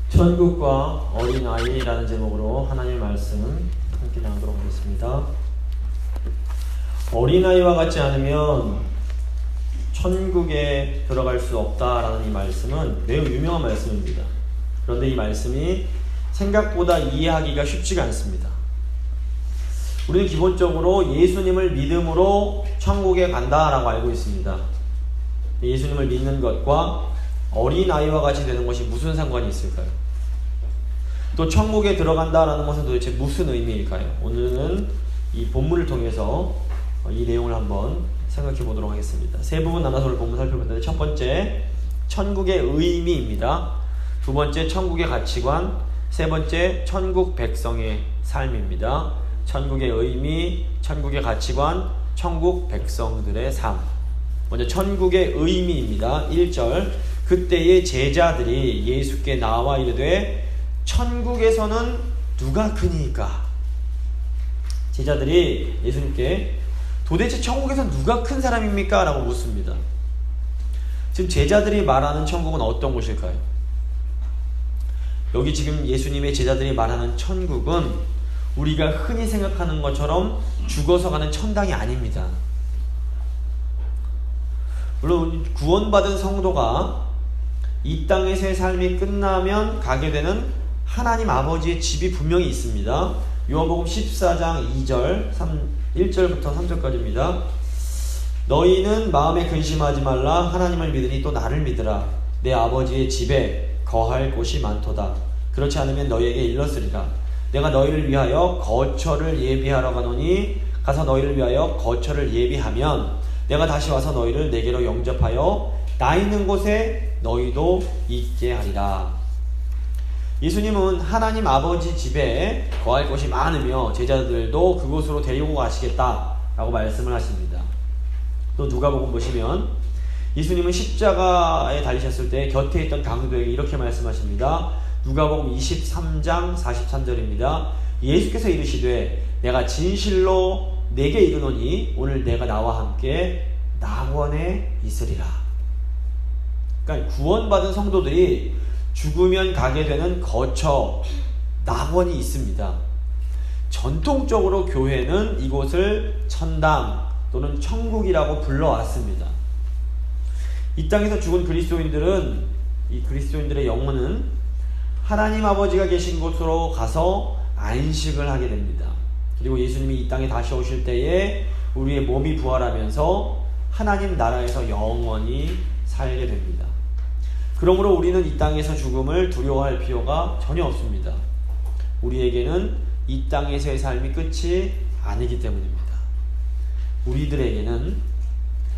천국과 어린아이라는 제목으로 하나님의 말씀 함께 나누도록 하겠습니다. 어린아이와 같지 않으면 천국에 들어갈 수 없다라는 이 말씀은 매우 유명한 말씀입니다. 그런데 이 말씀이 생각보다 이해하기가 쉽지가 않습니다. 우리는 기본적으로 예수님을 믿음으로 천국에 간다라고 알고 있습니다. 예수님을 믿는 것과 어린아이와 같이 되는 것이 무슨 상관이 있을까요? 또 천국에 들어간다라는 것은 도대체 무슨 의미일까요? 오늘은 이 본문을 통해서 이 내용을 한번 생각해 보도록 하겠습니다. 세 부분 나눠서 오늘 본문 살펴볼 텐데, 첫 번째 천국의 의미입니다. 두 번째 천국의 가치관, 세 번째 천국 백성의 삶입니다. 천국의 의미, 천국의 가치관, 천국 백성들의 삶. 먼저 천국의 의미입니다. 1절, 그때의 제자들이 예수께 나와 이르되 천국에서는 누가 크니까? 제자들이 예수님께 도대체 천국에서 누가 큰 사람입니까? 라고 묻습니다. 지금 제자들이 말하는 천국은 어떤 곳일까요? 여기 지금 예수님의 제자들이 말하는 천국은 우리가 흔히 생각하는 것처럼 죽어서 가는 천당이 아닙니다. 물론 구원받은 성도가 이 땅에서의 삶이 끝나면 가게 되는 하나님 아버지의 집이 분명히 있습니다. 요한복음 14장 2절 1절부터 3절까지입니다. 너희는 마음에 근심하지 말라. 하나님을 믿으니 또 나를 믿으라. 내 아버지의 집에 거할 곳이 많도다. 그렇지 않으면 너희에게 일렀으리라. 내가 너희를 위하여 거처를 예비하러 가노니 가서 너희를 위하여 거처를 예비하면 내가 다시 와서 너희를 내게로 영접하여 나 있는 곳에 너희도 있게 하리라. 예수님은 하나님 아버지 집에 거할 곳이 많으며 제자들도 그곳으로 데리고 가시겠다라고 말씀을 하십니다. 또 누가복음 보시면 예수님은 십자가에 달리셨을 때 곁에 있던 강도에게 이렇게 말씀하십니다. 누가복음 23장 43절입니다. 예수께서 이르시되 내가 진실로 내게 이르노니 오늘 내가 나와 함께 낙원에 있으리라. 그러니까 구원받은 성도들이 죽으면 가게 되는 거처, 낙원이 있습니다. 전통적으로 교회는 이곳을 천당 또는 천국이라고 불러왔습니다. 이 땅에서 죽은 그리스도인들은, 이 그리스도인들의 영혼은 하나님 아버지가 계신 곳으로 가서 안식을 하게 됩니다. 그리고 예수님이 이 땅에 다시 오실 때에 우리의 몸이 부활하면서 하나님 나라에서 영원히 살게 됩니다. 그러므로 우리는 이 땅에서 죽음을 두려워할 필요가 전혀 없습니다. 우리에게는 이 땅에서의 삶이 끝이 아니기 때문입니다. 우리들에게는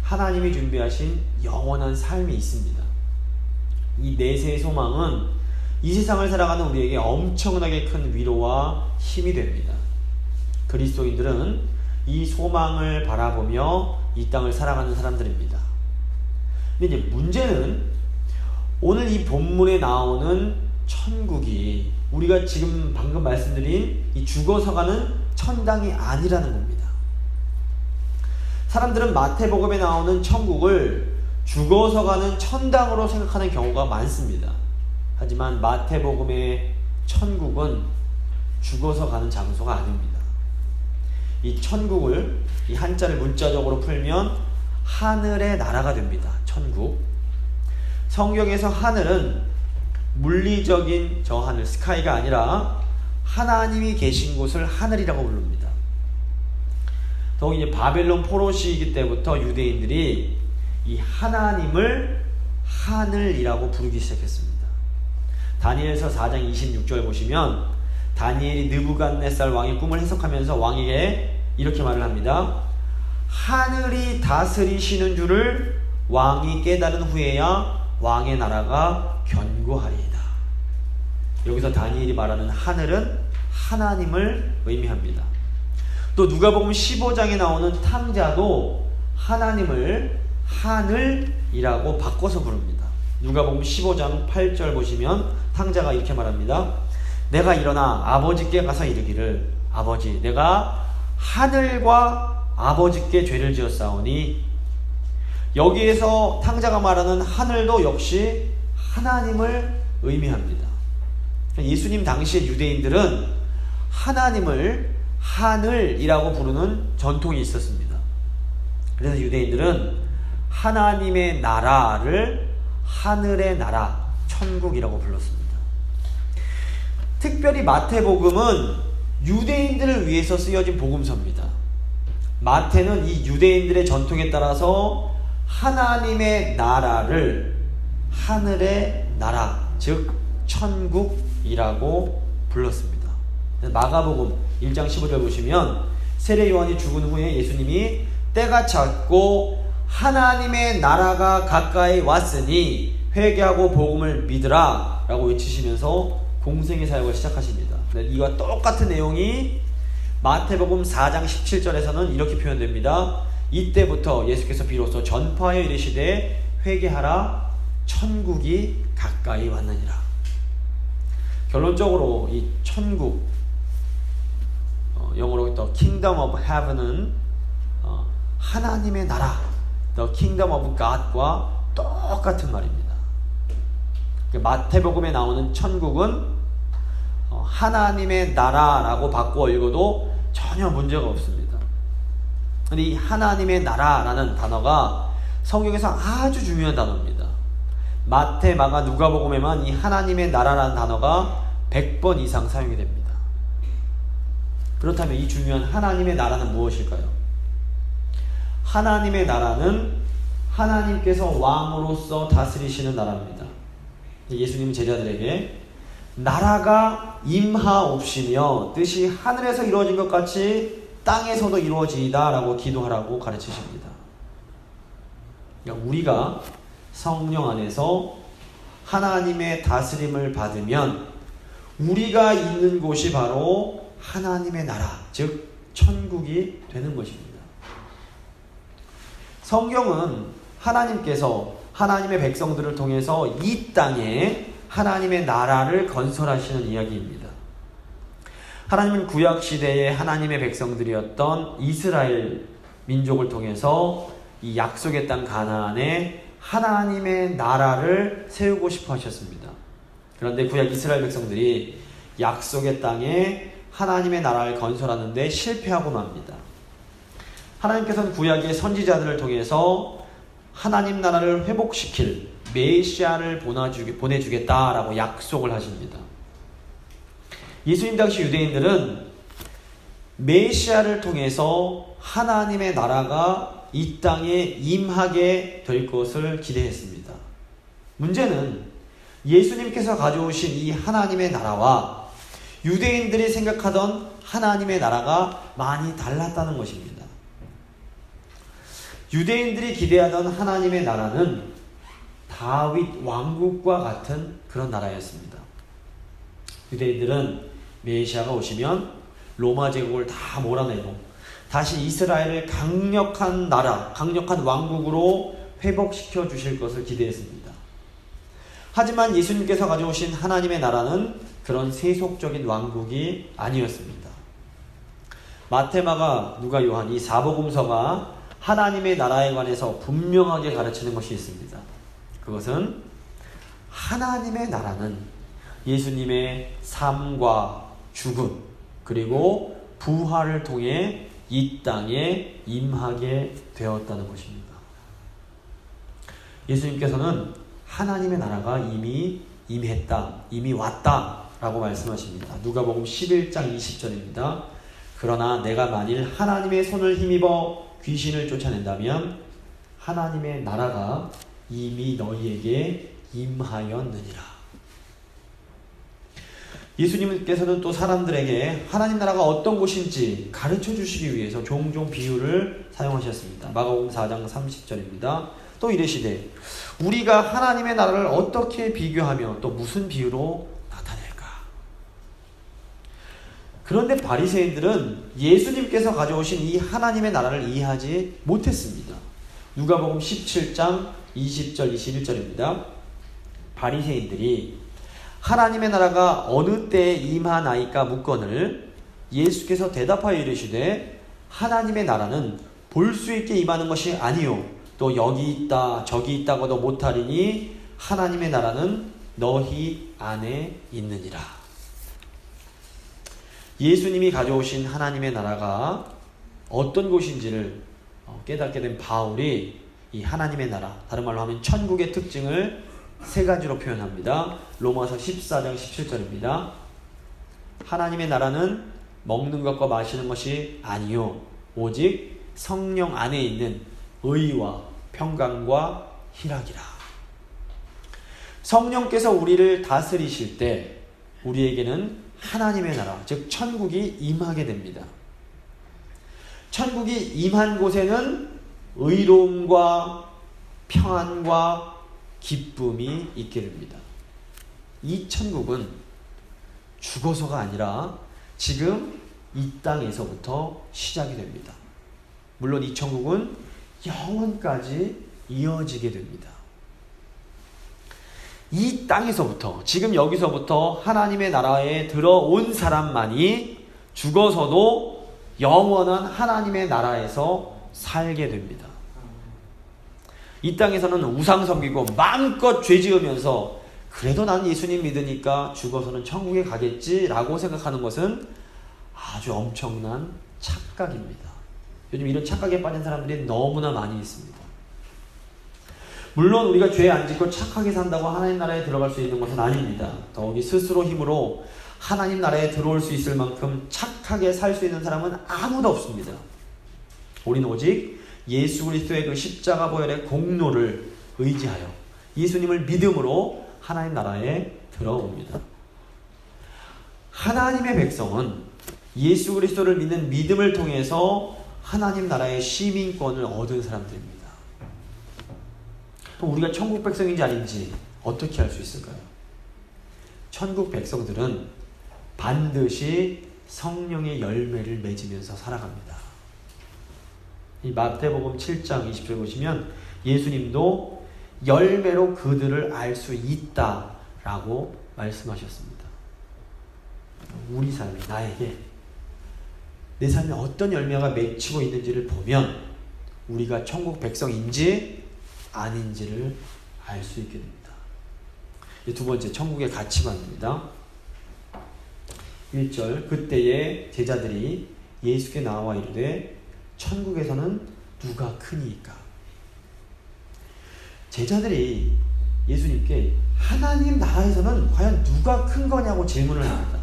하나님이 준비하신 영원한 삶이 있습니다. 이 내세의 소망은 이 세상을 살아가는 우리에게 엄청나게 큰 위로와 힘이 됩니다. 그리스도인들은 이 소망을 바라보며 이 땅을 살아가는 사람들입니다. 근데 이제 문제는 오늘 이 본문에 나오는 천국이 우리가 지금 방금 말씀드린 이 죽어서 가는 천당이 아니라는 겁니다. 사람들은 마태복음에 나오는 천국을 죽어서 가는 천당으로 생각하는 경우가 많습니다. 하지만 마태복음의 천국은 죽어서 가는 장소가 아닙니다. 이 천국을, 이 한자를 문자적으로 풀면 하늘의 나라가 됩니다. 천국. 성경에서 하늘은 물리적인 저 하늘, 스카이가 아니라 하나님이 계신 곳을 하늘이라고 부릅니다. 더욱 이제 바벨론 포로 시기 때부터 유대인들이 이 하나님을 하늘이라고 부르기 시작했습니다. 다니엘서 4장 26절 보시면 다니엘이 느부갓네살 왕의 꿈을 해석하면서 왕에게 이렇게 말을 합니다. 하늘이 다스리시는 줄을 왕이 깨달은 후에야 왕의 나라가 견고하리이다. 여기서 다니엘이 말하는 하늘은 하나님을 의미합니다. 또 누가복음 15장에 나오는 탕자도 하나님을 하늘이라고 바꿔서 부릅니다. 누가복음 15장 8절 보시면 탕자가 이렇게 말합니다. 내가 일어나 아버지께 가서 이르기를 아버지 내가 하늘과 아버지께 죄를 지었사오니. 여기에서 탕자가 말하는 하늘도 역시 하나님을 의미합니다. 예수님 당시의 유대인들은 하나님을 하늘이라고 부르는 전통이 있었습니다. 그래서 유대인들은 하나님의 나라를 하늘의 나라, 천국이라고 불렀습니다. 특별히 마태복음은 유대인들을 위해서 쓰여진 복음서입니다. 마태는 이 유대인들의 전통에 따라서 하나님의 나라를 하늘의 나라, 즉 천국이라고 불렀습니다. 마가복음 1장 15절 보시면 세례 요한이 죽은 후에 예수님이 때가 찼고 하나님의 나라가 가까이 왔으니 회개하고 복음을 믿으라 라고 외치시면서 공생의 사역을 시작하십니다. 이와 똑같은 내용이 마태복음 4장 17절에서는 이렇게 표현됩니다. 이때부터 예수께서 비로소 전파하여 이르시되 회개하라 천국이 가까이 왔느니라. 결론적으로 이 천국, 영어로 The Kingdom of Heaven은 하나님의 나라, The Kingdom of God과 똑같은 말입니다. 마태복음에 나오는 천국은 하나님의 나라라고 바꾸어 읽어도 전혀 문제가 없습니다. 근데 이 하나님의 나라라는 단어가 성경에서 아주 중요한 단어입니다. 마태, 마가, 누가복음에만 이 하나님의 나라라는 단어가 100번 이상 사용이 됩니다. 그렇다면 이 중요한 하나님의 나라는 무엇일까요? 하나님의 나라는 하나님께서 왕으로서 다스리시는 나라입니다. 예수님은 제자들에게 나라가 임하옵시며 뜻이 하늘에서 이루어진 것 같이 땅에서도 이루어지이다 라고 기도하라고 가르치십니다. 그러니까 우리가 성령 안에서 하나님의 다스림을 받으면 우리가 있는 곳이 바로 하나님의 나라, 즉 천국이 되는 것입니다. 성경은 하나님께서 하나님의 백성들을 통해서 이 땅에 하나님의 나라를 건설하시는 이야기입니다. 하나님은 구약시대의 하나님의 백성들이었던 이스라엘 민족을 통해서 이 약속의 땅 가나안에 하나님의 나라를 세우고 싶어 하셨습니다. 그런데 구약 이스라엘 백성들이 약속의 땅에 하나님의 나라를 건설하는데 실패하고 맙니다. 하나님께서는 구약의 선지자들을 통해서 하나님 나라를 회복시킬 메시아를 보내주겠다라고 약속을 하십니다. 예수님 당시 유대인들은 메시아를 통해서 하나님의 나라가 이 땅에 임하게 될 것을 기대했습니다. 문제는 예수님께서 가져오신 이 하나님의 나라와 유대인들이 생각하던 하나님의 나라가 많이 달랐다는 것입니다. 유대인들이 기대하던 하나님의 나라는 다윗 왕국과 같은 그런 나라였습니다. 유대인들은 메시아가 오시면 로마 제국을 다 몰아내고 다시 이스라엘을 강력한 나라, 강력한 왕국으로 회복시켜 주실 것을 기대했습니다. 하지만 예수님께서 가져오신 하나님의 나라는 그런 세속적인 왕국이 아니었습니다. 마태, 마가, 누가, 요한 이 사복음서가 하나님의 나라에 관해서 분명하게 가르치는 것이 있습니다. 그것은 하나님의 나라는 예수님의 삶과 죽음 그리고 부활을 통해 이 땅에 임하게 되었다는 것입니다. 예수님께서는 하나님의 나라가 이미 임했다, 이미 왔다 라고 말씀하십니다. 누가복음 11장 20절입니다. 그러나 내가 만일 하나님의 손을 힘입어 귀신을 쫓아낸다면 하나님의 나라가 이미 너희에게 임하였느니라. 예수님께서는 또 사람들에게 하나님 나라가 어떤 곳인지 가르쳐 주시기 위해서 종종 비유를 사용하셨습니다. 마가복음 4장 30절입니다. 또 이르시되 우리가 하나님의 나라를 어떻게 비교하며 또 무슨 비유로 나타낼까? 그런데 바리새인들은 예수님께서 가져오신 이 하나님의 나라를 이해하지 못했습니다. 누가복음 17장 20절 21절입니다. 바리새인들이 하나님의 나라가 어느 때에 임하나이까 묻거늘 예수께서 대답하여 이르시되 하나님의 나라는 볼 수 있게 임하는 것이 아니요 또 여기 있다 저기 있다고도 못하리니 하나님의 나라는 너희 안에 있느니라. 예수님이 가져오신 하나님의 나라가 어떤 곳인지를 깨닫게 된 바울이 이 하나님의 나라, 다른 말로 하면 천국의 특징을 세 가지로 표현합니다. 로마서 14장 17절입니다. 하나님의 나라는 먹는 것과 마시는 것이 아니요 오직 성령 안에 있는 의와 평강과 희락이라. 성령께서 우리를 다스리실 때 우리에게는 하나님의 나라, 즉 천국이 임하게 됩니다. 천국이 임한 곳에는 의로움과 평안과 기쁨이 있게 됩니다. 이 천국은 죽어서가 아니라 지금 이 땅에서부터 시작이 됩니다. 물론 이 천국은 영원까지 이어지게 됩니다. 이 땅에서부터, 지금 여기서부터 하나님의 나라에 들어온 사람만이 죽어서도 영원한 하나님의 나라에서 살게 됩니다. 이 땅에서는 우상 섬기고 마음껏 죄 지으면서 그래도 난 예수님 믿으니까 죽어서는 천국에 가겠지라고 생각하는 것은 아주 엄청난 착각입니다. 요즘 이런 착각에 빠진 사람들이 너무나 많이 있습니다. 물론 우리가 죄 안 짓고 착하게 산다고 하나님 나라에 들어갈 수 있는 것은 아닙니다. 더욱이 스스로 힘으로 하나님 나라에 들어올 수 있을 만큼 착하게 살 수 있는 사람은 아무도 없습니다. 우리는 오직 예수 그리스도의 그 십자가 보혈의 공로를 의지하여 예수님을 믿음으로 하나님 나라에 들어옵니다. 하나님의 백성은 예수 그리스도를 믿는 믿음을 통해서 하나님 나라의 시민권을 얻은 사람들입니다. 그럼 우리가 천국 백성인지 아닌지 어떻게 알 수 있을까요? 천국 백성들은 반드시 성령의 열매를 맺으면서 살아갑니다. 이 마태복음 7장 20절 보시면 예수님도 열매로 그들을 알 수 있다라고 말씀하셨습니다. 우리 삶이, 나에게 내 삶에 어떤 열매가 맺히고 있는지를 보면 우리가 천국 백성인지 아닌지를 알 수 있게 됩니다. 두 번째, 천국의 가치관입니다. 1절, 그때의 제자들이 예수께 나와 이르되 천국에서는 누가 크니까? 제자들이 예수님께 하나님 나라에서는 과연 누가 큰 거냐고 질문을 합니다.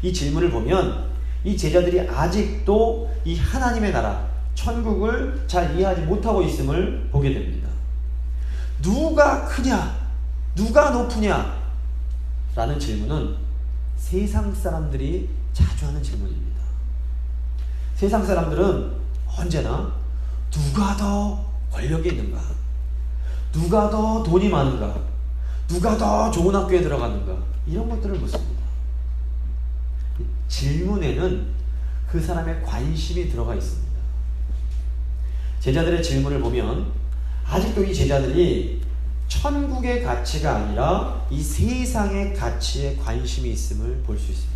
이 질문을 보면 이 제자들이 아직도 이 하나님의 나라, 천국을 잘 이해하지 못하고 있음을 보게 됩니다. 누가 크냐? 누가 높으냐? 라는 질문은 세상 사람들이 자주 하는 질문입니다. 세상 사람들은 언제나 누가 더 권력이 있는가? 누가 더 돈이 많은가? 누가 더 좋은 학교에 들어갔는가? 이런 것들을 묻습니다. 질문에는 그 사람의 관심이 들어가 있습니다. 제자들의 질문을 보면 아직도 이 제자들이 천국의 가치가 아니라 이 세상의 가치에 관심이 있음을 볼 수 있습니다.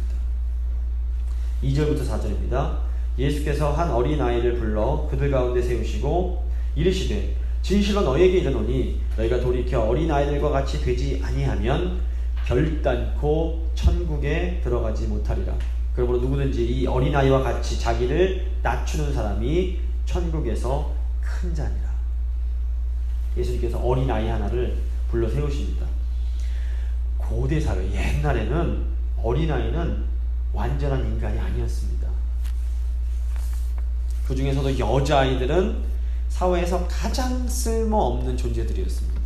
2절부터 4절입니다. 예수께서 한 어린아이를 불러 그들 가운데 세우시고 이르시되 진실로 너희에게 이르노니 너희가 돌이켜 어린아이들과 같이 되지 아니하면 결단코 천국에 들어가지 못하리라. 그러므로 누구든지 이 어린아이와 같이 자기를 낮추는 사람이 천국에서 큰 자니라. 예수님께서 어린아이 하나를 불러 세우십니다. 고대 사회, 옛날에는 어린아이는 완전한 인간이 아니었습니다. 그 중에서도 여자아이들은 사회에서 가장 쓸모없는 존재들이었습니다.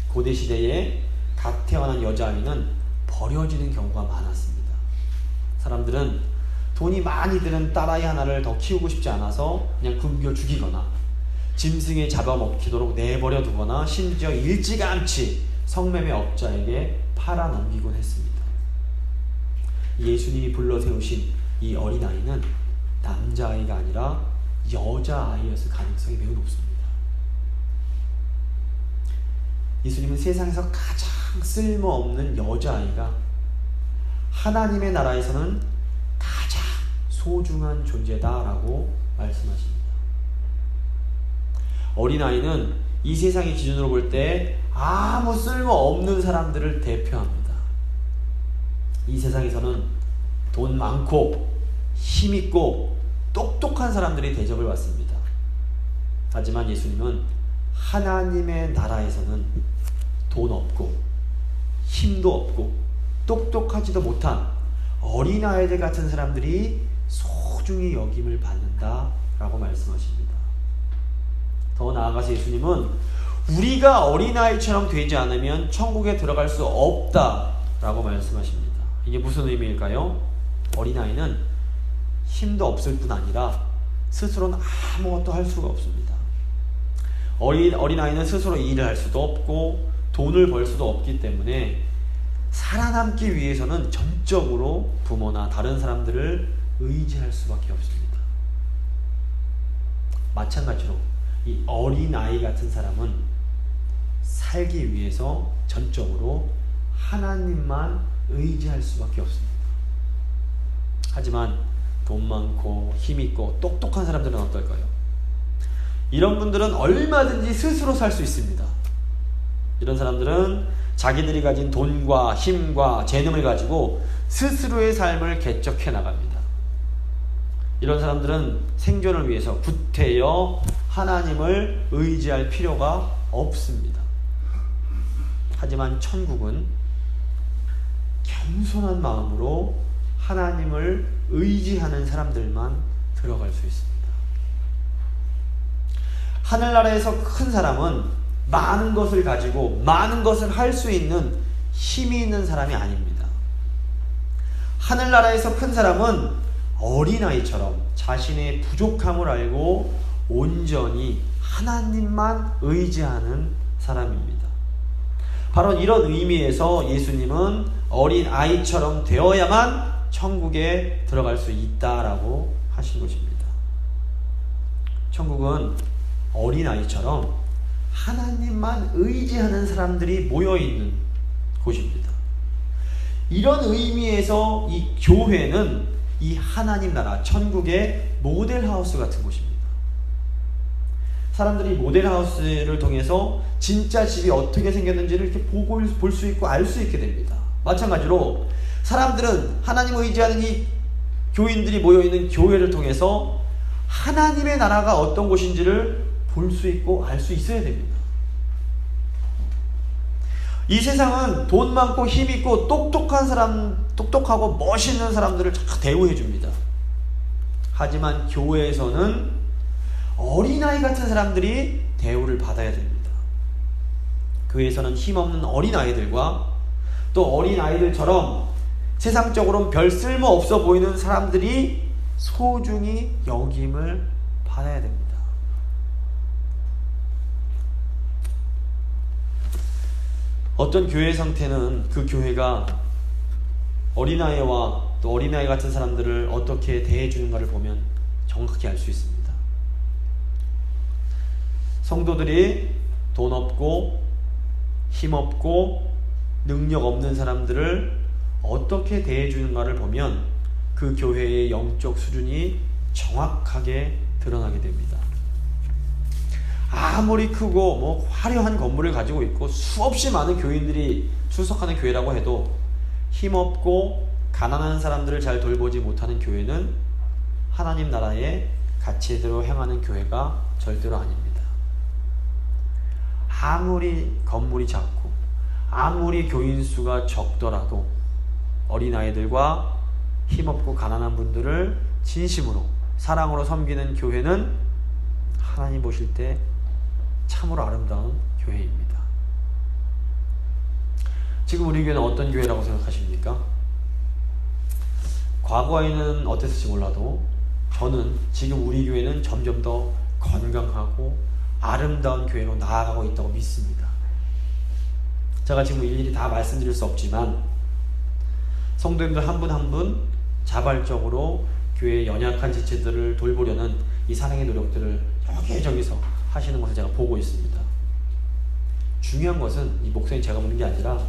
고대 시대에 갓 태어난 여자아이는 버려지는 경우가 많았습니다. 사람들은 돈이 많이 드는 딸아이 하나를 더 키우고 싶지 않아서 그냥 굶겨 죽이거나 짐승에 잡아먹히도록 내버려 두거나 심지어 일찌감치 성매매 업자에게 팔아 넘기곤 했습니다. 예수님이 불러 세우신 이 어린아이는 남자아이가 아니라 여자아이였을 가능성이 매우 높습니다. 예수님은 세상에서 가장 쓸모없는 여자아이가 하나님의 나라에서는 가장 소중한 존재다라고 말씀하십니다. 어린아이는 이 세상의 기준으로 볼 때 아무 쓸모없는 사람들을 대표합니다. 이 세상에서는 돈 많고 힘있고 똑똑한 사람들이 대접을 받습니다. 하지만 예수님은 하나님의 나라에서는 돈 없고 힘도 없고 똑똑하지도 못한 어린아이들 같은 사람들이 소중히 여김을 받는다라고 말씀하십니다. 더 나아가서 예수님은 우리가 어린아이처럼 되지 않으면 천국에 들어갈 수 없다라고 말씀하십니다. 이게 무슨 의미일까요? 어린아이는 힘도 없을 뿐 아니라 스스로는 아무것도 할 수가 없습니다. 어린아이는 스스로 일을 할 수도 없고 돈을 벌 수도 없기 때문에 살아남기 위해서는 전적으로 부모나 다른 사람들을 의지할 수밖에 없습니다. 마찬가지로 이 어린아이 같은 사람은 살기 위해서 전적으로 하나님만 의지할 수밖에 없습니다. 하지만 돈 많고 힘있고 똑똑한 사람들은 어떨까요? 이런 분들은 얼마든지 스스로 살 수 있습니다. 이런 사람들은 자기들이 가진 돈과 힘과 재능을 가지고 스스로의 삶을 개척해 나갑니다. 이런 사람들은 생존을 위해서 구태여 하나님을 의지할 필요가 없습니다. 하지만 천국은 겸손한 마음으로 하나님을 의지하는 사람들만 들어갈 수 있습니다. 하늘나라에서 큰 사람은 많은 것을 가지고 많은 것을 할 수 있는 힘이 있는 사람이 아닙니다. 하늘나라에서 큰 사람은 어린아이처럼 자신의 부족함을 알고 온전히 하나님만 의지하는 사람입니다. 바로 이런 의미에서 예수님은 어린아이처럼 되어야만 천국에 들어갈 수 있다라고 하신 것입니다. 천국은 어린아이처럼 하나님만 의지하는 사람들이 모여있는 곳입니다. 이런 의미에서 이 교회는 이 하나님 나라 천국의 모델하우스 같은 곳입니다. 사람들이 모델하우스를 통해서 진짜 집이 어떻게 생겼는지를 이렇게 볼 수 있고 알 수 있게 됩니다. 마찬가지로 사람들은 하나님 의지하는 이 교인들이 모여있는 교회를 통해서 하나님의 나라가 어떤 곳인지를 볼 수 있고 알 수 있어야 됩니다. 이 세상은 돈 많고 힘 있고 똑똑한 사람, 똑똑하고 멋있는 사람들을 잘 대우해 줍니다. 하지만 교회에서는 어린아이 같은 사람들이 대우를 받아야 됩니다. 교회에서는 힘없는 어린아이들과 또 어린아이들처럼 세상적으로는 별 쓸모 없어 보이는 사람들이 소중히 여김을 받아야 됩니다. 어떤 교회의 상태는 그 교회가 어린아이와 또 어린아이 같은 사람들을 어떻게 대해주는가를 보면 정확히 알 수 있습니다. 성도들이 돈 없고 힘 없고 능력 없는 사람들을 어떻게 대해주는가를 보면 그 교회의 영적 수준이 정확하게 드러나게 됩니다. 아무리 크고 화려한 건물을 가지고 있고 수없이 많은 교인들이 출석하는 교회라고 해도 힘없고 가난한 사람들을 잘 돌보지 못하는 교회는 하나님 나라의 가치대로 행하는 교회가 절대로 아닙니다. 아무리 건물이 작고 아무리 교인 수가 적더라도 어린아이들과 힘없고 가난한 분들을 진심으로 사랑으로 섬기는 교회는 하나님 보실 때 참으로 아름다운 교회입니다. 지금 우리 교회는 어떤 교회라고 생각하십니까? 과거에는 어땠을지 몰라도 저는 지금 우리 교회는 점점 더 건강하고 아름다운 교회로 나아가고 있다고 믿습니다. 제가 지금 일일이 다 말씀드릴 수 없지만 성도님들 한 분 한 분 자발적으로 교회의 연약한 지체들을 돌보려는 이 사랑의 노력들을 여기저기서 하시는 것을 제가 보고 있습니다. 중요한 것은 이 목사님 제가 보는 게 아니라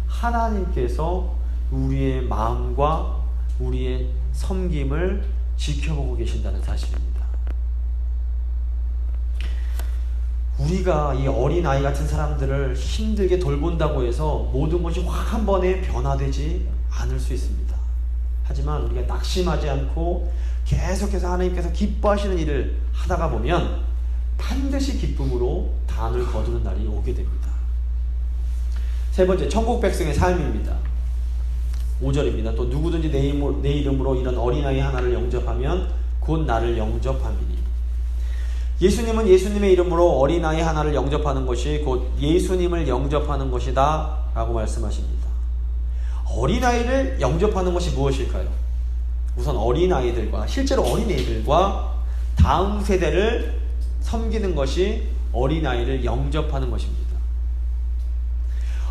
하나님께서 우리의 마음과 우리의 섬김을 지켜보고 계신다는 사실입니다. 우리가 이 어린아이 같은 사람들을 힘들게 돌본다고 해서 모든 것이 확 한 번에 변화되지 않을 수 있습니다. 하지만 우리가 낙심하지 않고 계속해서 하나님께서 기뻐하시는 일을 하다가 보면 반드시 기쁨으로 단을 거두는 날이 오게 됩니다. 세 번째, 천국 백성의 삶입니다. 5절입니다. 또 누구든지 내 이름으로 이런 어린아이 하나를 영접하면 곧 나를 영접함이니. 예수님은 예수님의 이름으로 어린아이 하나를 영접하는 것이 곧 예수님을 영접하는 것이다 라고 말씀하십니다. 어린아이를 영접하는 것이 무엇일까요? 우선 어린아이들과, 실제로 어린애들과 다음 세대를 섬기는 것이 어린아이를 영접하는 것입니다.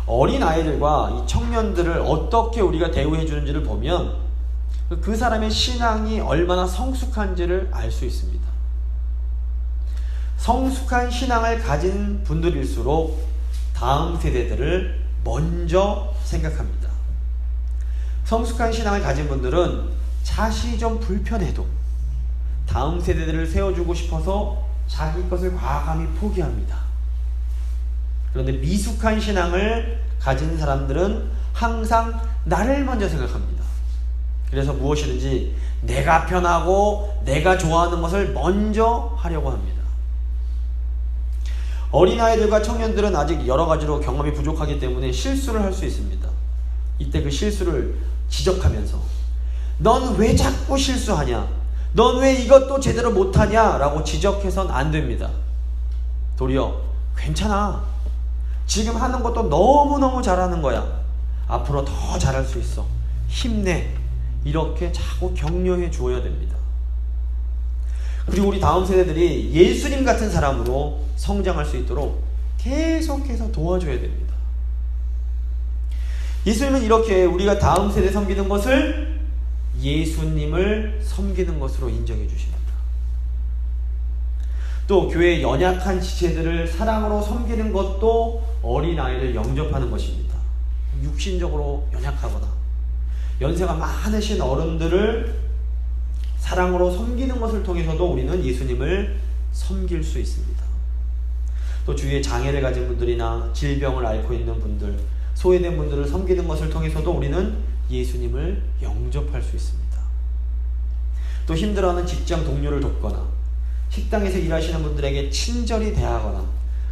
어린아이들과 이 청년들을 어떻게 우리가 대우해 주는지를 보면 그 사람의 신앙이 얼마나 성숙한지를 알 수 있습니다. 성숙한 신앙을 가진 분들일수록 다음 세대들을 먼저 생각합니다. 성숙한 신앙을 가진 분들은 자신이 좀 불편해도 다음 세대들을 세워주고 싶어서 자기 것을 과감히 포기합니다. 그런데 미숙한 신앙을 가진 사람들은 항상 나를 먼저 생각합니다. 그래서 무엇이든지 내가 편하고 내가 좋아하는 것을 먼저 하려고 합니다. 어린아이들과 청년들은 아직 여러 가지로 경험이 부족하기 때문에 실수를 할 수 있습니다. 이때 그 실수를 지적하면서 넌 왜 자꾸 실수하냐? 넌 왜 이것도 제대로 못하냐? 라고 지적해서는 안 됩니다. 도리어 괜찮아. 지금 하는 것도 너무너무 잘하는 거야. 앞으로 더 잘할 수 있어. 힘내. 이렇게 자꾸 격려해 주어야 됩니다. 그리고 우리 다음 세대들이 예수님 같은 사람으로 성장할 수 있도록 계속해서 도와줘야 됩니다. 예수님은 이렇게 우리가 다음 세대 섬기는 것을 예수님을 섬기는 것으로 인정해 주십니다. 또 교회의 연약한 지체들을 사랑으로 섬기는 것도 어린아이를 영접하는 것입니다. 육신적으로 연약하거나 연세가 많으신 어른들을 사랑으로 섬기는 것을 통해서도 우리는 예수님을 섬길 수 있습니다. 또 주위에 장애를 가진 분들이나 질병을 앓고 있는 분들, 소외된 분들을 섬기는 것을 통해서도 우리는 예수님을 영접할 수 있습니다. 또 힘들어하는 직장 동료를 돕거나 식당에서 일하시는 분들에게 친절히 대하거나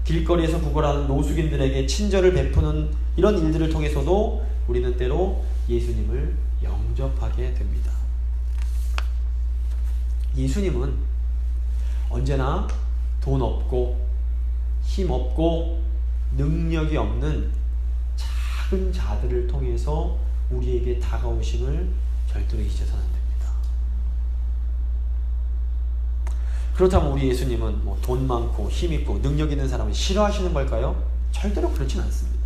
길거리에서 구걸하는 노숙인들에게 친절을 베푸는 이런 일들을 통해서도 우리는 때로 예수님을 영접하게 됩니다. 예수님은 언제나 돈 없고 힘 없고 능력이 없는 작은 자들을 통해서 우리에게 다가오심을 절대로 잊어서는 안 됩니다. 그렇다면 우리 예수님은 돈 많고 힘 있고 능력 있는 사람을 싫어하시는 걸까요? 절대로 그렇진 않습니다.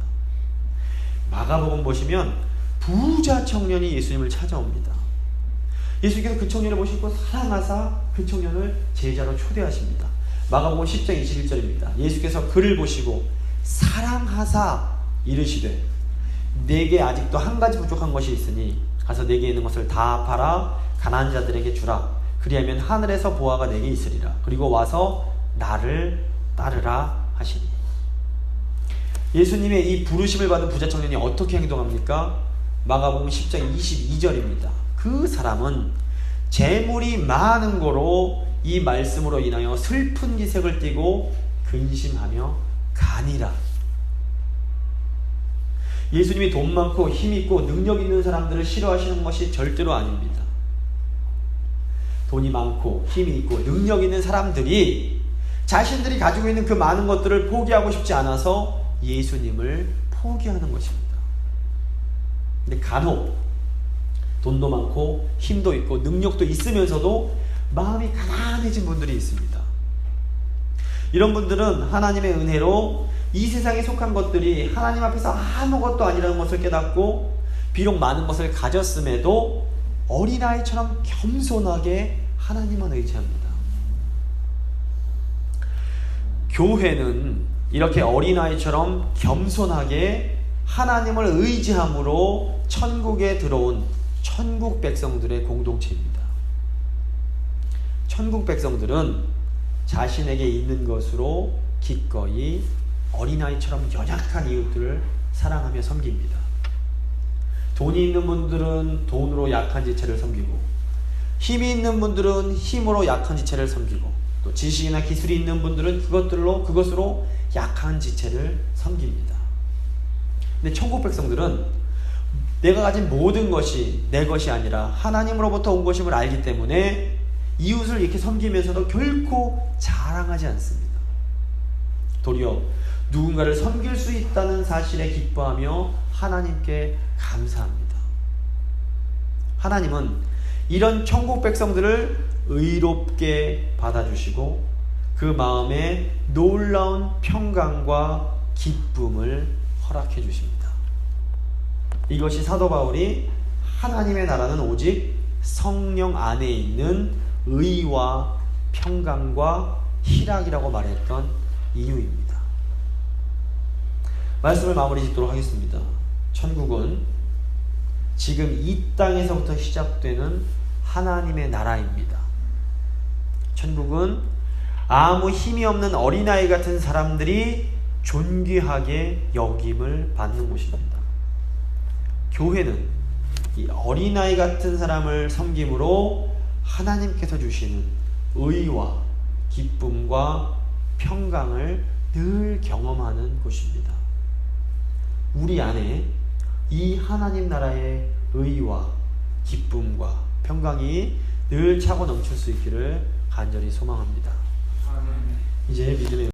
마가복음 보시면 부자 청년이 예수님을 찾아옵니다. 예수님께서 그 청년을 보시고 사랑하사 그 청년을 제자로 초대하십니다. 마가복음 10장 21절입니다. 예수께서 그를 보시고 사랑하사 이르시되 내게 아직도 한 가지 부족한 것이 있으니 가서 내게 있는 것을 다 팔아 가난한 자들에게 주라. 그리하면 하늘에서 보화가 내게 있으리라. 그리고 와서 나를 따르라 하시니. 예수님의 이 부르심을 받은 부자 청년이 어떻게 행동합니까? 마가복음 10장 22절입니다. 그 사람은 재물이 많은 거로 이 말씀으로 인하여 슬픈 기색을 띠고 근심하며 가니라. 예수님이 돈 많고 힘 있고 능력 있는 사람들을 싫어하시는 것이 절대로 아닙니다. 돈이 많고 힘이 있고 능력 있는 사람들이 자신들이 가지고 있는 그 많은 것들을 포기하고 싶지 않아서 예수님을 포기하는 것입니다. 근데 간혹 돈도 많고 힘도 있고 능력도 있으면서도 마음이 가난해진 분들이 있습니다. 이런 분들은 하나님의 은혜로 이 세상에 속한 것들이 하나님 앞에서 아무것도 아니라는 것을 깨닫고 비록 많은 것을 가졌음에도 어린아이처럼 겸손하게 하나님만 의지합니다. 교회는 이렇게 어린아이처럼 겸손하게 하나님을 의지함으로 천국에 들어온 천국 백성들의 공동체입니다. 천국 백성들은 자신에게 있는 것으로 기꺼이 어린아이처럼 연약한 이웃들을 사랑하며 섬깁니다. 돈이 있는 분들은 돈으로 약한 지체를 섬기고, 힘이 있는 분들은 힘으로 약한 지체를 섬기고, 또 지식이나 기술이 있는 분들은 그것으로 약한 지체를 섬깁니다. 근데 천국 백성들은 내가 가진 모든 것이 내 것이 아니라 하나님으로부터 온 것임을 알기 때문에 이웃을 이렇게 섬기면서도 결코 자랑하지 않습니다. 도리어 누군가를 섬길 수 있다는 사실에 기뻐하며 하나님께 감사합니다. 하나님은 이런 천국 백성들을 의롭게 받아주시고 그 마음에 놀라운 평강과 기쁨을 허락해 주십니다. 이것이 사도 바울이 하나님의 나라는 오직 성령 안에 있는 의와 평강과 희락이라고 말했던 이유입니다. 말씀을 마무리 짓도록 하겠습니다. 천국은 지금 이 땅에서부터 시작되는 하나님의 나라입니다. 천국은 아무 힘이 없는 어린아이 같은 사람들이 존귀하게 여김을 받는 곳입니다. 교회는 이 어린아이 같은 사람을 섬김으로 하나님께서 주시는 의와 기쁨과 평강을 늘 경험하는 곳입니다. 우리 안에 이 하나님 나라의 의와 기쁨과 평강이 늘 차고 넘칠 수 있기를 간절히 소망합니다. 이제 믿음의